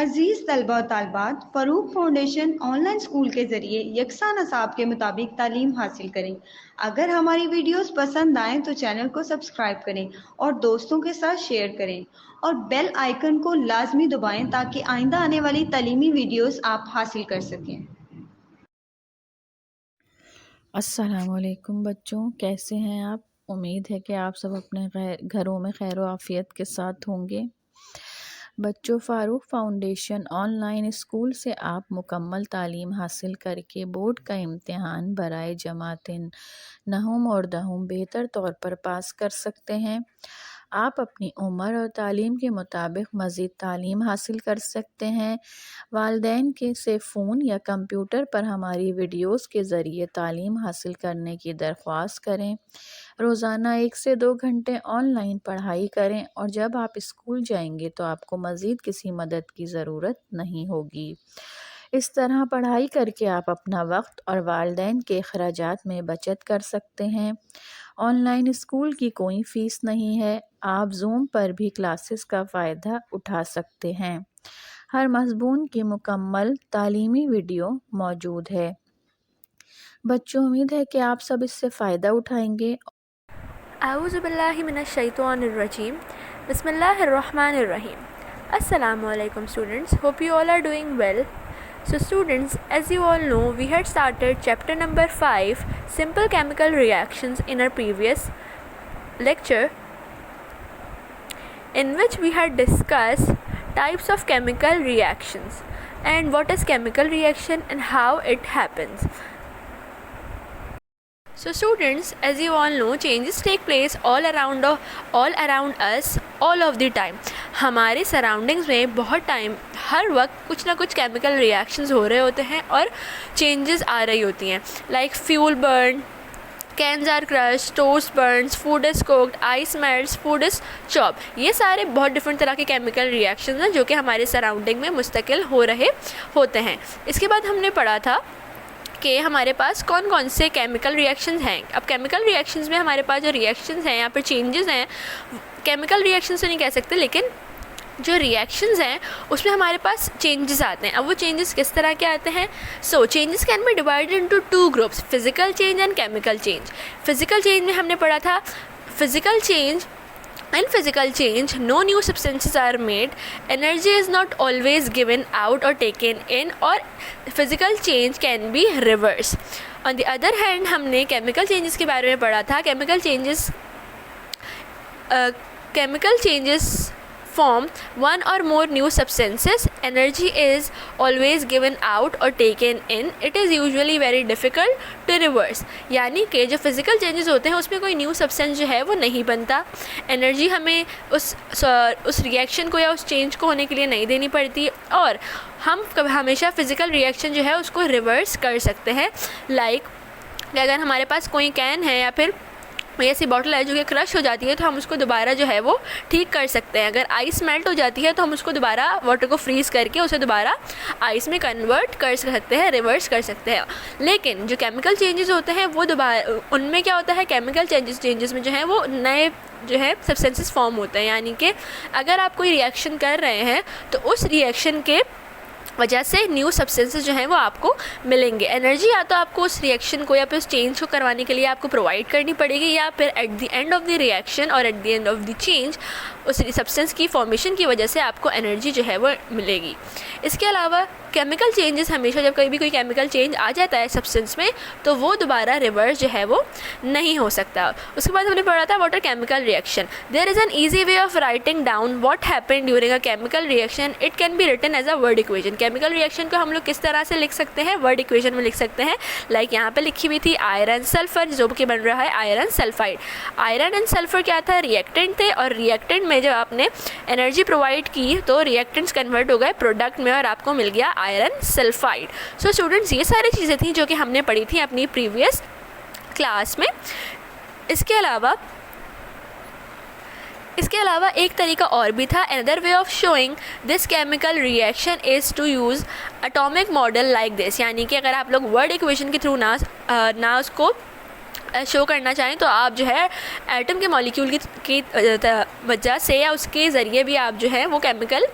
अजीज़ तलबा और तालिबात, Farooq foundation online school के ज़रिए यकसा नसाब के मुताबिक तालीम हासिल करें। अगर हमारी वीडियोस पसंद आएँ तो चैनल को सब्सक्राइब करें और दोस्तों के साथ शेयर करें और बेल आइकन को लाजमी दबाएं ताकि आइंदा आने वाली तालीमी वीडियोस आप हासिल कर सकें। अस्सलामुअलैकुम बच्चों, कैसे हैं आप। उम्मीद है कि आप सब अपने घरों में खैर व आफियत के साथ होंगे। बच्चों, फ़ारूक फाउंडेशन ऑनलाइन स्कूल से आप मुकम्मल तालीम हासिल करके बोर्ड का इम्तिहान बराए जमातिन नहुम और दहुम बेहतर तौर पर पास कर सकते हैं। आप अपनी उम्र और तालीम के मुताबिक मज़ीद तालीम हासिल कर सकते हैं। वालिदैन के से फ़ोन या कंप्यूटर पर हमारी वीडियोस के ज़रिए तालीम हासिल करने की दरख्वास्त करें। रोज़ाना 1 से 2 घंटे ऑनलाइन पढ़ाई करें और जब आप स्कूल जाएंगे तो आपको मज़ीद किसी मदद की ज़रूरत नहीं होगी। इस तरह पढ़ाई करके आप अपना वक्त और वालिदैन के अखराजात में बचत कर सकते हैं। ऑनलाइन स्कूल की कोई फ़ीस नहीं है। आप जूम पर भी क्लासेस का फ़ायदा उठा सकते हैं। हर मज़मून की मुकम्मल तालीमी वीडियो मौजूद है। बच्चों, उम्मीद है कि आप सब इससे फ़ायदा उठाएंगे। Auzubillahiminash-shaytanir-rajim. Bismillahir-Rahmanir-Rahim. Assalamualaikum students. Hope you all are doing well. So students, as you all know, we had started chapter number 5, simple chemical reactions, in our previous lecture, in which we had discussed types of chemical reactions and what is chemical reaction and how it happens. So students, as you all know, changes take place all around us all of the time. हमारे surroundings में बहुत time हर वक्त कुछ ना कुछ chemical reactions हो रहे होते हैं और चेंजेस आ रही होती हैं, like fuel burn, cans are crush, toast burns, food is cooked, ice melts, food is chop. ये सारे बहुत डिफरेंट तरह के केमिकल रिएक्शंस हैं जो कि हमारे सराउंडिंग में मुस्तकिल हो रहे होते हैं। इसके बाद हमने पढ़ा था कि हमारे पास कौन कौन से केमिकल रिएक्शंस हैं। अब केमिकल रिएक्शंस में हमारे पास जो रिएक्शंस हैं, यहाँ पर चेंजेस हैं, केमिकल रिएक्शंस तो नहीं कह सकते, लेकिन जो रिएक्शंस हैं उसमें हमारे पास चेंजेस आते हैं। अब वो चेंजेस किस तरह के आते हैं? So changes can be divided into 2 groups, physical change and chemical change. Physical change में हमने पढ़ा था physical change. In physical change, no new substances are made, energy is not always given out or taken in, or physical change can be reversed. On the other hand, हमने chemical changes के बारे में पढ़ा था. Chemical changes form one or more new substances. Energy is always given out or taken in. It is usually very difficult to reverse. यानी कि जो physical changes होते हैं उसमें कोई न्यू सब्सटेंस जो है वो नहीं बनता, एनर्जी हमें उस रिएक्शन को या उस चेंज को होने के लिए नहीं देनी पड़ती, और हम हमेशा फ़िज़िकल रिएक्शन जो है उसको रिवर्स कर सकते हैं। लाइक अगर हमारे पास कोई कैन है या फिर कोई ऐसी बॉटल है जो कि क्रश हो जाती है तो हम उसको दोबारा जो है वो ठीक कर सकते हैं। अगर आइस मेल्ट हो जाती है तो हम उसको दोबारा वाटर को फ्रीज़ करके उसे दोबारा आइस में कन्वर्ट कर सकते हैं, रिवर्स कर सकते हैं। लेकिन जो केमिकल चेंजेस होते हैं वो दोबारा उनमें क्या होता है, केमिकल चेंजेस में जो है वो नए जो है सब्सटेंसेस फॉर्म होते हैं। यानी कि अगर आप कोई रिएक्शन कर रहे हैं तो उस रिएक्शन के वजह से न्यू सब्सटेंसेस जो हैं वो आपको मिलेंगे। एनर्जी या तो आपको उस रिएक्शन को या फिर उस चेंज को करवाने के लिए आपको प्रोवाइड करनी पड़ेगी, या फिर at the end of the reaction और at the end of the change उस सब्सटेंस की फॉर्मेशन की वजह से आपको एनर्जी जो है वो मिलेगी। इसके अलावा केमिकल चेंजेस हमेशा जब कभी भी कोई केमिकल चेंज आ जाता है सब्सटेंस में तो वो दोबारा रिवर्स जो है वो नहीं हो सकता। उसके बाद हमने पढ़ा था what are chemical reaction. There is an easy way of writing down what happened during a chemical reaction. It can be written as a word equation. Chemical reaction को हम लोग किस तरह से लिख सकते हैं? वर्ड इक्वेशन में लिख सकते हैं. लाइक यहाँ पे लिखी हुई थी आयरन सल्फर, जो कि बन रहा है iron sulphide. Iron and sulphur क्या था? रिएक्टेंट थे, और रिएक्टेंट में जब आपने एनर्जी प्रोवाइड की तो रिएक्टेंट्स कन्वर्ट हो गए प्रोडक्ट में और आपको मिल गया आयरन सल्फाइड. सो स्टूडेंट्स, ये सारी चीज़ें थी जो कि हमने पढ़ी थी अपनी प्रीवियस क्लास में. इसके अलावा एक तरीका और भी था. Another way of showing this chemical reaction is to use atomic model like this. यानी कि अगर आप लोग वर्ड इक्वेशन के थ्रू ना उसको शो करना चाहें तो आप जो है एटम के मॉलिक्यूल की वजह से या उसके ज़रिए भी आप जो है वो केमिकल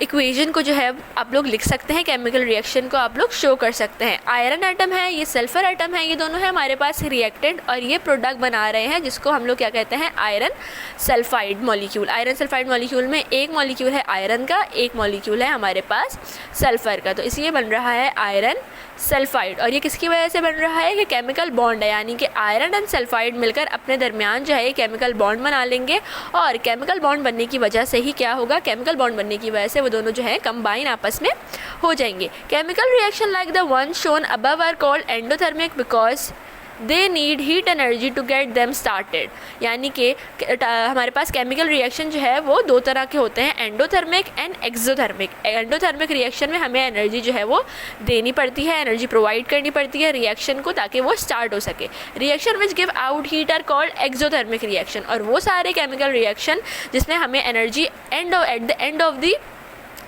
इक्वेशन को जो है आप लोग लिख सकते हैं, केमिकल रिएक्शन को आप लोग शो कर सकते हैं। आयरन एटम है, ये सल्फ़र एटम है, ये दोनों है हमारे पास रिएक्टेंट और ये प्रोडक्ट बना रहे हैं जिसको हम लोग क्या कहते हैं, iron sulphide molecule. Iron sulphide molecule में एक मॉलिक्यूल है आयरन का, एक मॉलिक्यूल है हमारे पास सल्फ़र का, तो इसलिए बन रहा है आयरन सल्फाइड। और ये किसकी वजह से बन रहा है कि केमिकल बॉन्ड है, यानी कि आयरन एंड सल्फाइड मिलकर अपने दरमियान जो है ये केमिकल बॉन्ड बना लेंगे और केमिकल बॉन्ड बनने की वजह से ही क्या होगा, केमिकल बॉन्ड बनने की वजह से वो दोनों जो है कंबाइन आपस में हो जाएंगे। Chemical reaction like the one shown above are called endothermic because they need heat energy to get them started. यानी कि हमारे पास केमिकल रिएक्शन जो है वो दो तरह के होते हैं, endothermic and exothermic. Endothermic reaction में हमें एनर्जी जो है वो देनी पड़ती है, एनर्जी प्रोवाइड करनी पड़ती है रिएक्शन को ताकि वो स्टार्ट हो सके। Reaction which give out heat are called exothermic reaction. और वो सारे केमिकल रिएक्शन जिसमें हमें energy at the end of the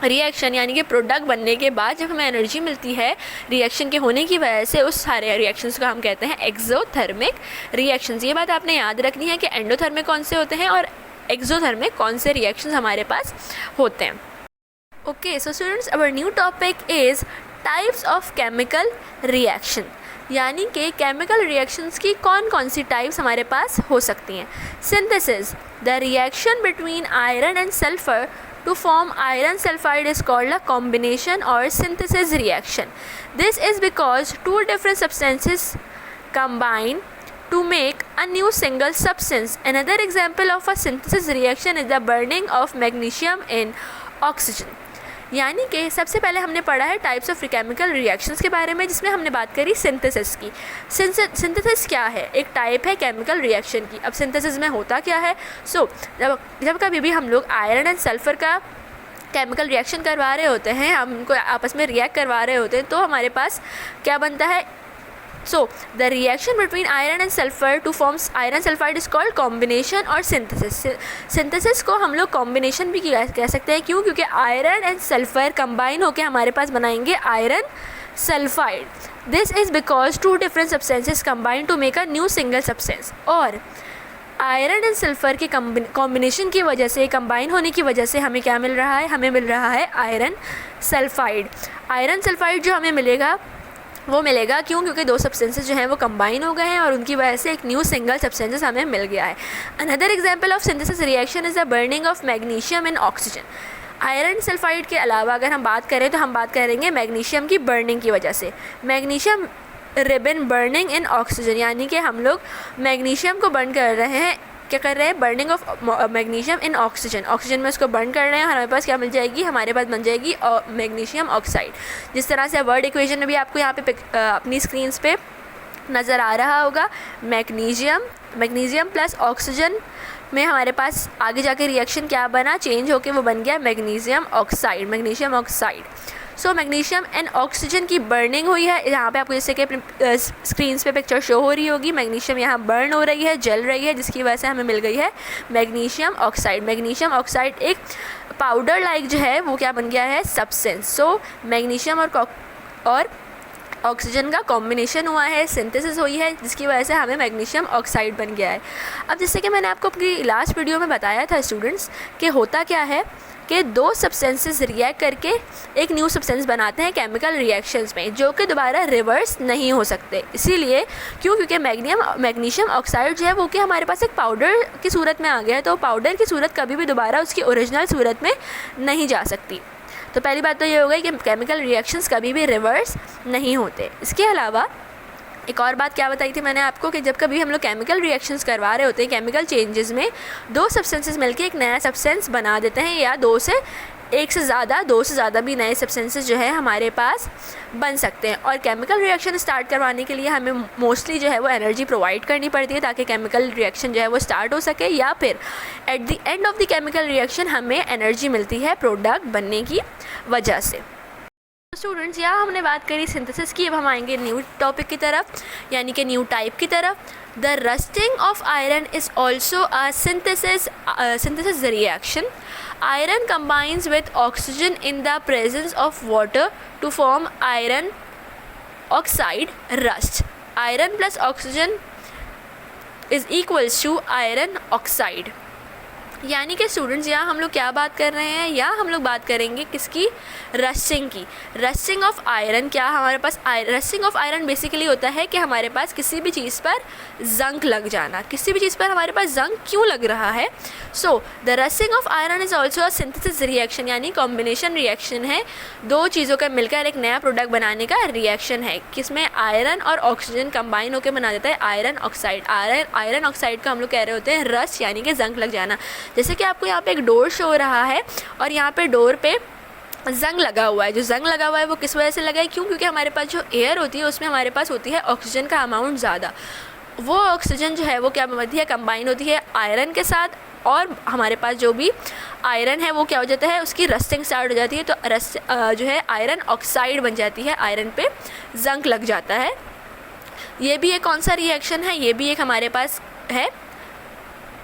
reaction यानी कि प्रोडक्ट बनने के बाद जब हमें एनर्जी मिलती है रिएक्शन के होने की वजह से, उस सारे रिएक्शंस को हम कहते हैं एक्सोथर्मिक रिएक्शंस। ये बात आपने याद रखनी है कि एंडोथर्मिक कौन से होते हैं और एक्सोथर्मिक कौन से रिएक्शंस हमारे पास होते हैं। Okay, so students, our new topic is types of chemical reaction, यानी कि केमिकल रिएक्शंस की कौन कौन सी टाइप्स हमारे पास हो सकती हैं। Synthesis, the reaction between iron and sulphur to form iron sulfide is called a combination or synthesis reaction. This is because two different substances combine to make a new single substance. Another example of a synthesis reaction is the burning of magnesium in oxygen. यानी कि सबसे पहले हमने पढ़ा है types of chemical reactions के बारे में, जिसमें हमने बात करी सिंथेसिस की। सिंथेसिस क्या है, एक टाइप है केमिकल रिएक्शन की। अब सिंथेसिस में होता क्या है, जब कभी भी हम लोग आयरन एंड सल्फ़र का केमिकल रिएक्शन करवा रहे होते हैं, हम उनको आपस में रिएक्ट करवा रहे होते हैं, तो हमारे पास क्या बनता है, So the reaction between iron and sulfur to form iron sulfide is called combination और synthesis. Synthesis को हम लोग combination भी कह सकते हैं, क्यों, क्योंकि iron and sulfur combine होकर हमारे पास बनाएंगे iron sulfide. This is because two different substances combine to make a new single substance. और आयरन एंड सल्फ़र के कॉम्बिनेशन की वजह से, कंबाइन होने की वजह से हमें क्या मिल रहा है, हमें मिल रहा है आयरन सल्फाइड। आयरन सल्फाइड जो हमें मिलेगा वो मिलेगा क्यों, क्योंकि दो सब्सटेंसेस जो हैं वो कंबाइन हो गए हैं और उनकी वजह से एक न्यू सिंगल सब्सटेंसेस हमें मिल गया है। Another example of synthesis reaction is the burning of magnesium in oxygen. Iron sulphide के अलावा अगर हम बात करें तो हम बात करेंगे मैग्नीशियम की बर्निंग की वजह से। Magnesium ribbon burning in oxygen, यानी कि हम लोग मैग्नीशियम को बर्न कर रहे हैं, क्या कर रहे हैं, burning of magnesium in oxygen. Oxygen में उसको बर्न कर रहे हैं और हमारे पास क्या मिल जाएगी, हमारे पास बन जाएगी मैग्नीशियम ऑक्साइड। जिस तरह से वर्ड इक्वेशन में भी आपको यहाँ पे अपनी स्क्रीन्स पे नज़र आ रहा होगा, मैग्नीशियम प्लस ऑक्सीजन में हमारे पास आगे जाके रिएक्शन क्या बना, चेंज होके वो बन गया magnesium oxide. So magnesium and oxygen की बर्निंग हुई है। यहाँ पे आपको जैसे कि स्क्रीन पे पिक्चर शो हो रही होगी, मैग्नीशियम यहाँ बर्न हो रही है, जल रही है, जिसकी वजह से हमें मिल गई है मैग्नीशियम ऑक्साइड। मैग्नीशियम ऑक्साइड एक पाउडर लाइक जो है वो क्या बन गया है, सब्सटेंस। सो मैग्नीशियम और ऑक्सीजन का कॉम्बिनेशन हुआ है, सिंथेसिस हुई है, जिसकी वजह से हमें मैग्नीशियम ऑक्साइड बन गया है। अब जैसे कि मैंने आपको अपनी लास्ट वीडियो में बताया था स्टूडेंट्स कि होता क्या है कि दो सब्सटेंसेस रिएक्ट करके एक न्यू सब्सटेंस बनाते हैं केमिकल रिएक्शंस में, जो कि दोबारा रिवर्स नहीं हो सकते। इसीलिए क्योंकि मैग्नीशियम ऑक्साइड जो है वो कि हमारे पास एक पाउडर की सूरत में आ गया है, तो पाउडर की सूरत कभी भी दोबारा उसकी ओरिजिनल सूरत में नहीं जा सकती। तो पहली बात तो ये हो गई कि केमिकल रिएक्शंस कभी भी रिवर्स नहीं होते। इसके अलावा एक और बात क्या बताई थी मैंने आपको कि जब कभी हम लोग केमिकल रिएक्शंस करवा रहे होते हैं, केमिकल चेंजेस में दो सब्सटेंसेस मिलके एक नया सब्सटेंस बना देते हैं, या दो से ज़्यादा भी नए सब्सटेंसेस जो है हमारे पास बन सकते हैं। और केमिकल रिएक्शन स्टार्ट करवाने के लिए हमें मोस्टली जो है वो एनर्जी प्रोवाइड करनी पड़ती है ताकि केमिकल रिएक्शन जो है वो स्टार्ट हो सके, या फिर at the end of the chemical reaction हमें एनर्जी मिलती है प्रोडक्ट बनने की वजह से। स्टूडेंट्स, यहाँ हमने बात करी सिंथेसिस की, अब हम आएंगे न्यू टॉपिक की तरफ, यानी कि न्यू टाइप की तरफ। The rusting of iron is also a synthesis reaction. Iron combines with oxygen in the presence of water to form iron oxide rust. Iron plus oxygen is equals to iron oxide. यानी कि students यहाँ हम लोग क्या बात कर रहे हैं, यहाँ हम लोग बात करेंगे किसकी, रस्टिंग की। रस्टिंग ऑफ आयरन, क्या हमारे पास रस्टिंग ऑफ आयरन बेसिकली होता है कि हमारे पास किसी भी चीज़ पर जंग लग जाना। किसी भी चीज़ पर हमारे पास जंग क्यों लग रहा है? So the rusting of iron is also a synthesis reaction, यानी कॉम्बिनेशन रिएक्शन है, दो चीज़ों का मिलकर एक नया प्रोडक्ट बनाने का रिएक्शन है, किसमें आयरन और ऑक्सीजन कंबाइन होकर बना देता है आयरन ऑक्साइड। आयरन ऑक्साइड का हम लोग कह रहे होते हैं रस्ट, यानी कि जंग लग जाना। जैसे कि आपको यहाँ पे एक डोर शो हो रहा है और यहाँ पे डोर पे जंग लगा हुआ है। जो जंग लगा हुआ है वो किस वजह से लगा है? क्यों? क्योंकि हमारे पास जो एयर होती है उसमें हमारे पास होती है ऑक्सीजन का अमाउंट ज़्यादा। वो ऑक्सीजन जो है वो क्या बनती है, कंबाइन होती है आयरन के साथ, और हमारे पास जो भी आयरन है वो क्या हो जाता है, उसकी रस्टिंग स्टार्ट हो जाती है, तो रस्ट जो है आयरन ऑक्साइड बन जाती है, आयरन पे जंग लग जाता है। ये भी एक कौन सा रिएक्शन है? ये भी एक हमारे पास है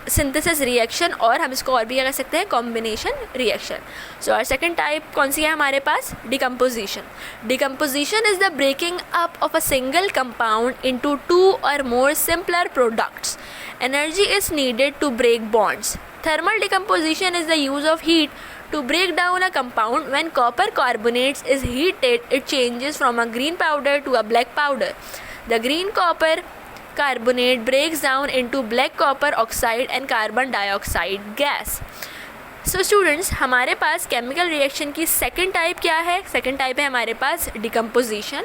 सिंथेसिस रिएक्शन, और हम इसको और भी क्या कह सकते हैं, कॉम्बिनेशन रिएक्शन। सो और सेकंड टाइप कौन सी है हमारे पास? Decomposition. Decomposition is the breaking up of a single compound into 2 और more simpler products. Energy is needed to break bonds. Thermal decomposition is the use of heat to break down a compound. When copper carbonates is heated, it changes from a green powder to a black powder. The green copper carbonate breaks down into black copper oxide and carbon dioxide gas. So students, हमारे पास chemical reaction की second type क्या है? Second type है हमारे पास decomposition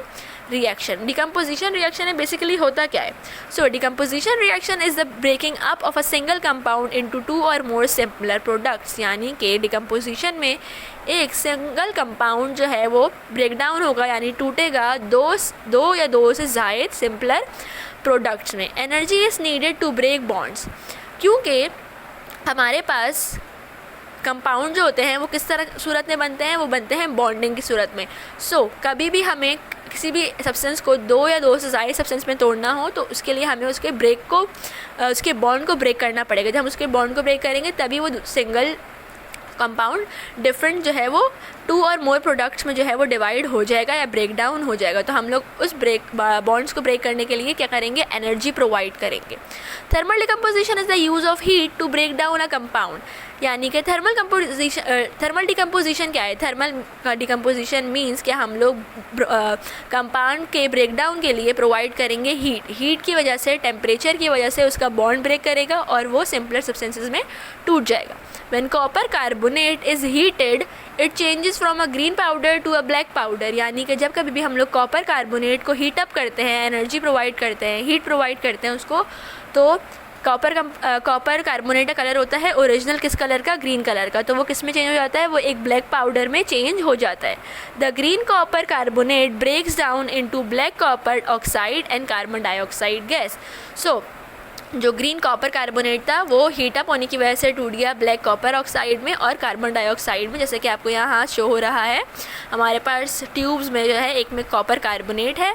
reaction. Decomposition reaction में basically होता क्या है? So decomposition reaction is the breaking up of a single compound into 2 और मोर सिंपलर प्रोडक्ट्स, यानी कि डिकम्पोजिशन में एक सिंगल कंपाउंड जो है वो ब्रेक डाउन होगा, यानी टूटेगा दो या दो से ज़ायद सिंपलर प्रोडक्ट्स में। Energy is needed to break bonds, क्योंकि हमारे पास कंपाउंड जो होते हैं वो किस तरह सूरत में बनते हैं? वो बनते हैं बॉन्डिंग की सूरत में। सो कभी भी हमें किसी भी सब्सटेंस को 2 या 2 से ज़्यादा सब्सटेंस में तोड़ना हो तो उसके लिए हमें उसके बॉन्ड को ब्रेक करना पड़ेगा। जब हम उसके बॉन्ड को ब्रेक करेंगे तभी वो सिंगल कंपाउंड डिफरेंट जो है वो 2 और मोर प्रोडक्ट्स में जो है वो डिवाइड हो जाएगा या ब्रेक डाउन हो जाएगा। तो हम लोग उस बॉन्ड्स को ब्रेक करने के लिए क्या करेंगे? एनर्जी प्रोवाइड करेंगे। Thermal decomposition is the use of heat to break down a compound, यानी कि थर्मल डिकम्पोजिशन क्या है? थर्मल डिकम्पोजिशन मीन्स कि हम लोग कंपाउंड के ब्रेक डाउन के लिए प्रोवाइड करेंगे हीट की वजह से, टेम्परेचर की वजह से उसका बॉन्ड ब्रेक करेगा और वो सिंपलर सब्सटेंसेस में टूट जाएगा। When copper carbonate is heated, it changes from a green powder to a black powder, यानी कि जब कभी भी हम लोग कॉपर कार्बोनेट को हीट अप करते हैं, एनर्जी प्रोवाइड करते हैं, हीट प्रोवाइड करते हैं उसको, तो कॉपर कार्बोनेट का कलर होता है ओरिजिनल किस कलर का? ग्रीन कलर का। तो वो किस में चेंज हो जाता है? वो एक ब्लैक पाउडर में चेंज हो जाता है। The green copper carbonate breaks down into black copper oxide and carbon dioxide gas. So जो ग्रीन कॉपर कार्बोनेट था वो हीट अप होने की वजह से टूट गया ब्लैक कॉपर ऑक्साइड में और कार्बन डाइऑक्साइड में। जैसे कि आपको यहाँ शो हो रहा है, हमारे पास ट्यूब्स में जो है एक में कॉपर कार्बोनेट है,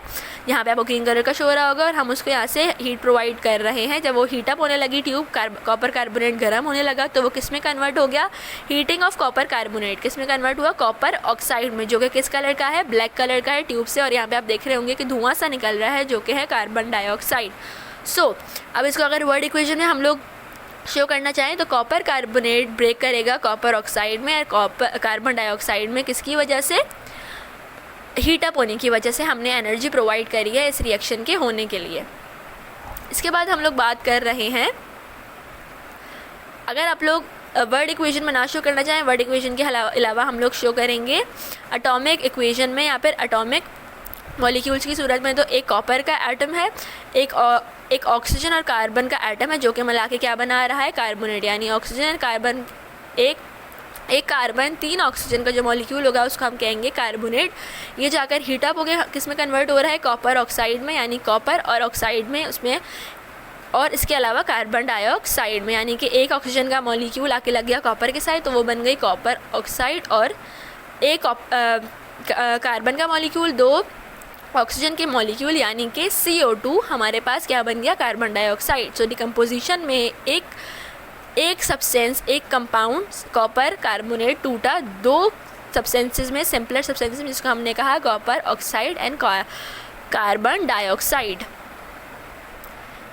यहाँ पे आपको ग्रीन कलर का शो हो रहा होगा, और हम उसको यहाँ से हीट प्रोवाइड कर रहे हैं। जब वो हीट अप होने लगी ट्यूब, कॉपर कार्बोनेट गर्म होने लगा, तो वो किस में कन्वर्ट हो गया? हीटिंग ऑफ कॉपर कार्बोनेट किस में कन्वर्ट हुआ? कॉपर ऑक्साइड में, जो कि किस कलर का है? ब्लैक कलर का है ट्यूब से। और यहाँ पे आप देख रहे होंगे कि धुआं सा निकल रहा है जो कि है कार्बन डाइऑक्साइड। सो अब इसको अगर वर्ड इक्वेशन में हम लोग शो करना चाहें तो कॉपर कार्बोनेट ब्रेक करेगा कॉपर ऑक्साइड में और कार्बन डाइऑक्साइड में, किसकी वजह से? हीट अप होने की वजह से हमने एनर्जी प्रोवाइड करी है इस रिएक्शन के होने के लिए। इसके बाद हम लोग बात कर रहे हैं, अगर आप लोग वर्ड इक्वेशन में ना शो करना चाहें, वर्ड इक्वेशन के अलावा हम लोग शो करेंगे एटॉमिक इक्वेशन में या फिर एटॉमिक मॉलिक्यूल्स की सूरत में। तो एक कॉपर का एटम है, एक ऑक्सीजन और कार्बन का एटम है, जो कि मिला के क्या बना रहा है? कार्बोनेट, यानी ऑक्सीजन और कार्बन, एक कार्बन 3 ऑक्सीजन का जो मॉलिक्यूल होगा उसको हम कहेंगे कार्बोनेट। ये जाकर हीटअप हो गया, किस में कन्वर्ट हो रहा है? कॉपर ऑक्साइड में, यानी कॉपर और ऑक्साइड में उसमें, और इसके अलावा कार्बन डाइऑक्साइड में, यानी कि एक ऑक्सीजन का मॉलिक्यूल आके लग गया कॉपर के साथ तो वो बन गई कॉपर ऑक्साइड, और एक कार्बन का मॉलिक्यूल 2 ऑक्सीजन के मॉलिक्यूल यानी कि CO2 हमारे पास क्या बन गया? Carbon dioxide. सो डिकम्पोजिशन में एक सब्सटेंस, एक कंपाउंड कॉपर कार्बोनेट टूटा 2 सब्सटेंसेस में, सिंपलर सब्सटेंसेस में, जिसको हमने कहा copper oxide and carbon dioxide.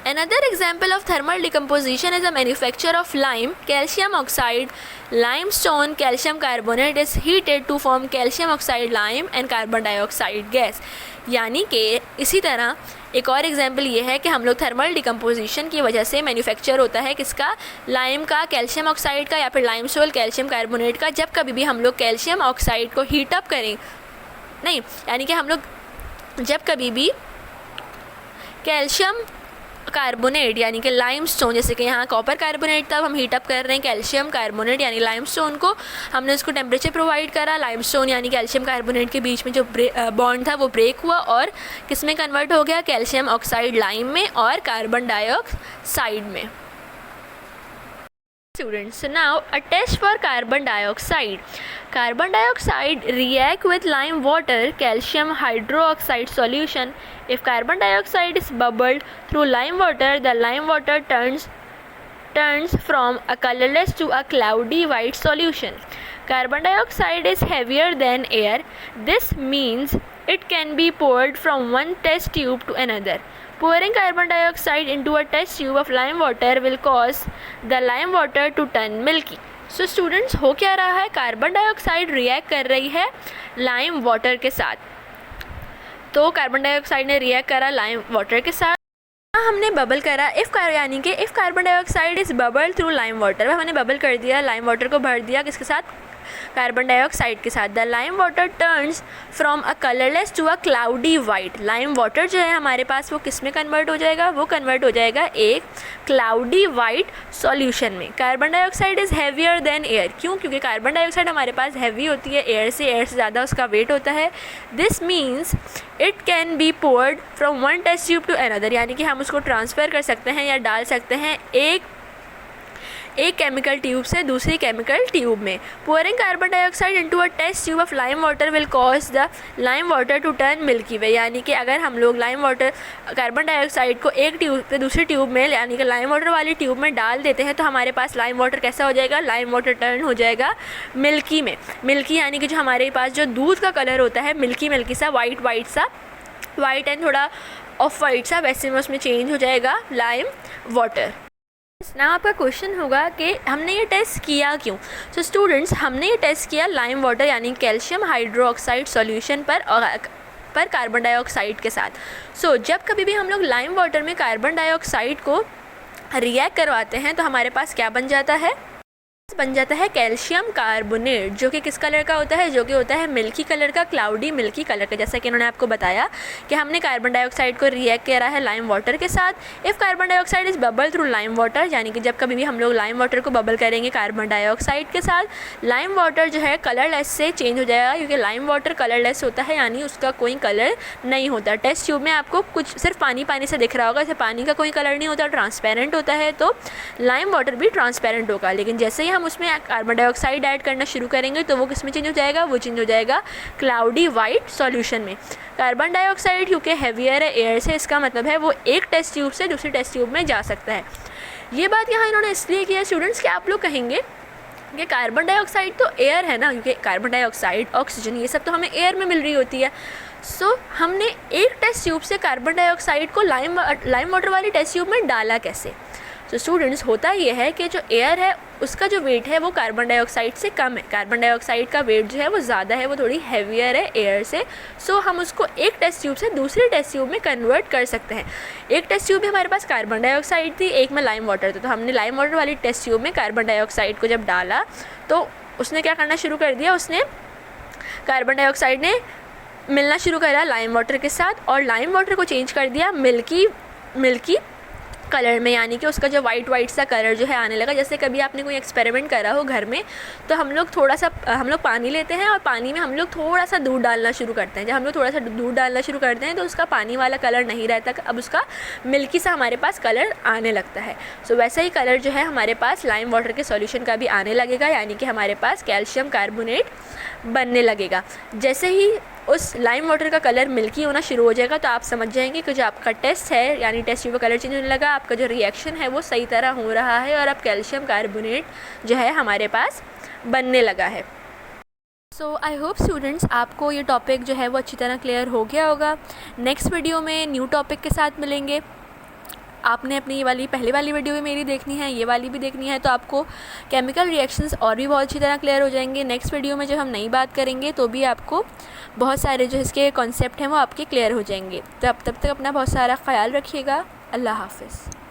Another example of thermal decomposition is the manufacture of lime, calcium oxide, limestone, calcium carbonate is heated to form calcium oxide lime and carbon dioxide gas. यानी कि इसी तरह एक और example ये है कि हम लोग थर्मल डिकम्पोजिशन की वजह से मैन्युफैक्चर होता है किसका, लाइम का, कैल्शियम ऑक्साइड का या फिर लाइमस्टोन कैल्शियम कार्बोनेट का. जब कभी भी हम लोग कैल्शियम ऑक्साइड को हीट अप करें, नहीं यानी कि हम लोग जब कभी भी कैल्शियम कार्बोनेट यानी कि लाइमस्टोन, जैसे कि यहाँ कॉपर कार्बोनेट था, हम हीट अप कर रहे हैं कैल्शियम कार्बोनेट यानी लाइमस्टोन को, हमने उसको टेम्परेचर प्रोवाइड करा, लाइमस्टोन यानी कैल्शियम कार्बोनेट के बीच में जो बॉन्ड था वो ब्रेक हुआ और किस में कन्वर्ट हो गया, कैल्शियम ऑक्साइड लाइम में और कार्बन डाइऑक्साइड में. Students, so now a test for carbon dioxide. Carbon dioxide react with lime water, calcium hydroxide solution. If carbon dioxide is bubbled through lime water, the lime water turns from a colorless to a cloudy white solution. Carbon dioxide is heavier than air. This means it can be poured from one test tube to another. Pouring carbon dioxide into a test tube of lime water will cause the lime water to turn milky. So students, हो क्या रहा है, carbon dioxide react कर रही है lime water के साथ. तो कार्बन डाइऑक्साइड ने रिएक्ट करा लाइम वाटर के साथ, हमने बबल करा यानी कि if carbon dioxide is bubble through lime water, हमने बबल कर दिया, लाइम वाटर को भर दिया किसके साथ, कार्बन डाइऑक्साइड के साथ. The lime water turns from a colourless to a cloudy white. Lime water जो है हमारे पास वो किस में कन्वर्ट हो जाएगा, वो कन्वर्ट हो जाएगा एक क्लाउडी वाइट सॉल्यूशन में. Carbon dioxide is heavier than air. क्यों? क्योंकि कार्बन डाइऑक्साइड हमारे पास हैवी होती है एयर से ज़्यादा उसका वेट होता है. This means it can be poured from one test tube to another, यानी कि हम उसको ट्रांसफ़र कर सकते हैं या डाल सकते हैं एक केमिकल ट्यूब से दूसरी केमिकल ट्यूब में. Pouring carbon dioxide into a test tube of lime water will cause the lime water to turn milky way. यानी कि अगर हम लोग लाइम वाटर कार्बन डाइऑक्साइड को एक ट्यूब से दूसरी ट्यूब में यानी कि लाइम वाटर वाली ट्यूब में डाल देते हैं तो हमारे पास लाइम वाटर कैसा हो जाएगा, लाइम वाटर टर्न हो जाएगा मिल्की में. मिल्की यानी कि जो हमारे पास जो दूध का कलर होता है मिल्की सा वाइट एंड थोड़ा ऑफ वाइट सा, वैसे में उसमें चेंज हो जाएगा लाइम वाटर. ना आपका क्वेश्चन होगा कि हमने ये टेस्ट किया क्यों. सो स्टूडेंट्स, हमने ये टेस्ट किया लाइम वाटर यानी कैल्शियम हाइड्रोक्साइड सॉल्यूशन पर कार्बन डाइऑक्साइड के साथ. सो जब कभी भी हम लोग लाइम वाटर में कार्बन डाइऑक्साइड को रिएक्ट करवाते हैं तो हमारे पास क्या बन जाता है, बन जाता है कैल्शियम कार्बोनेट, जो कि किस कलर का होता है, जो कि होता है मिल्की कलर का, क्लाउडी मिल्की कलर का. जैसा कि इन्होंने आपको बताया कि हमने कार्बन डाइऑक्साइड को रिएक्ट करा है लाइम वाटर के साथ. If carbon dioxide is bubble through lime water, यानी कि जब कभी भी हम लोग लाइम वाटर को बबल करेंगे कार्बन डाइऑक्साइड के साथ, लाइम वाटर जो है कलरलेस से चेंज हो जाएगा, क्योंकि लाइम वाटर कलरलेस होता है यानी उसका कोई कलर नहीं होता. टेस्ट ट्यूब में आपको कुछ सिर्फ पानी से दिख रहा होगा, जैसे पानी का कोई कलर नहीं होता, ट्रांसपेरेंट होता है. तो लाइम वाटर भी ट्रांसपेरेंट होगा, लेकिन जैसे ही हम उसमें कार्बन डाइऑक्साइड ऐड करना शुरू करेंगे तो वो किस में चेंज हो जाएगा, वो चेंज हो जाएगा क्लाउडी वाइट सॉल्यूशन में. कार्बन डाइऑक्साइड क्योंकि हैवियर है एयर से, इसका मतलब है वो एक टेस्ट ट्यूब से दूसरी टेस्ट ट्यूब में जा सकता है. ये बात यहाँ इन्होंने इसलिए की है स्टूडेंट्स कि आप लोग कहेंगे कि कार्बन डाइऑक्साइड तो एयर है ना, क्योंकि कार्बन डाइऑक्साइड, ऑक्सीजन ये सब तो हमें एयर में मिल रही होती है. सो हमने एक टेस्ट ट्यूब से कार्बन डाइऑक्साइड को लाइम वाटर वाली टेस्ट ट्यूब में डाला कैसे. तो स्टूडेंट्स, होता ये है कि जो एयर है उसका जो वेट है वो कार्बन डाइऑक्साइड से कम है. कार्बन डाइऑक्साइड का वेट जो है वो ज़्यादा है, वो थोड़ी हैवियर है एयर से. सो हम उसको एक टेस्ट ट्यूब से दूसरी टेस्ट ट्यूब में कन्वर्ट कर सकते हैं. एक टेस्ट ट्यूब में हमारे पास कार्बन डाइऑक्साइड थी, एक में लाइम वाटर था. तो हमने लाइम वाटर वाली टेस्ट ट्यूब में कार्बन डाइऑक्साइड को जब डाला तो उसने क्या करना शुरू कर दिया, उसने कार्बन डाइऑक्साइड ने मिलना शुरू करा लाइम वाटर के साथ और लाइम वाटर को चेंज कर दिया मिल्की कलर में, यानी कि उसका जो वाइट सा कलर जो है आने लगा. जैसे कभी आपने कोई एक्सपेरिमेंट करा हो घर में, तो हम लोग पानी लेते हैं और पानी में हम लोग थोड़ा सा दूध डालना शुरू करते हैं. जब हम लोग थोड़ा सा दूध डालना शुरू करते हैं तो उसका पानी वाला कलर नहीं रहता, अब उसका मिल्की सा हमारे पास कलर आने लगता है. सो वैसा ही कलर जो है हमारे पास लाइम वाटर के सॉल्यूशन का भी आने लगेगा, यानी कि हमारे पास कैल्शियम कार्बोनेट बनने लगेगा. जैसे ही उस लाइम वाटर का कलर मिल्की होना शुरू हो जाएगा तो आप समझ जाएंगे कि जो आपका टेस्ट है यानी टेस्ट ट्यूब का कलर चेंज होने लगा, आपका जो रिएक्शन है वो सही तरह हो रहा है और अब कैल्शियम कार्बोनेट जो है हमारे पास बनने लगा है. सो आई होप स्टूडेंट्स आपको ये टॉपिक जो है वो अच्छी तरह क्लियर हो गया होगा. नेक्स्ट वीडियो में न्यू टॉपिक के साथ मिलेंगे. आपने अपनी ये वाली पहले वाली वीडियो भी मेरी देखनी है, ये वाली भी देखनी है, तो आपको केमिकल रिएक्शंस और भी बहुत अच्छी तरह क्लियर हो जाएंगे। नेक्स्ट वीडियो में जब हम नई बात करेंगे तो भी आपको बहुत सारे जो इसके कॉन्सेप्ट हैं वो आपके क्लियर हो जाएंगे। तो तब तक अपना बहुत सारा ख्याल रखिएगा। अल्लाह हाफ़िज़।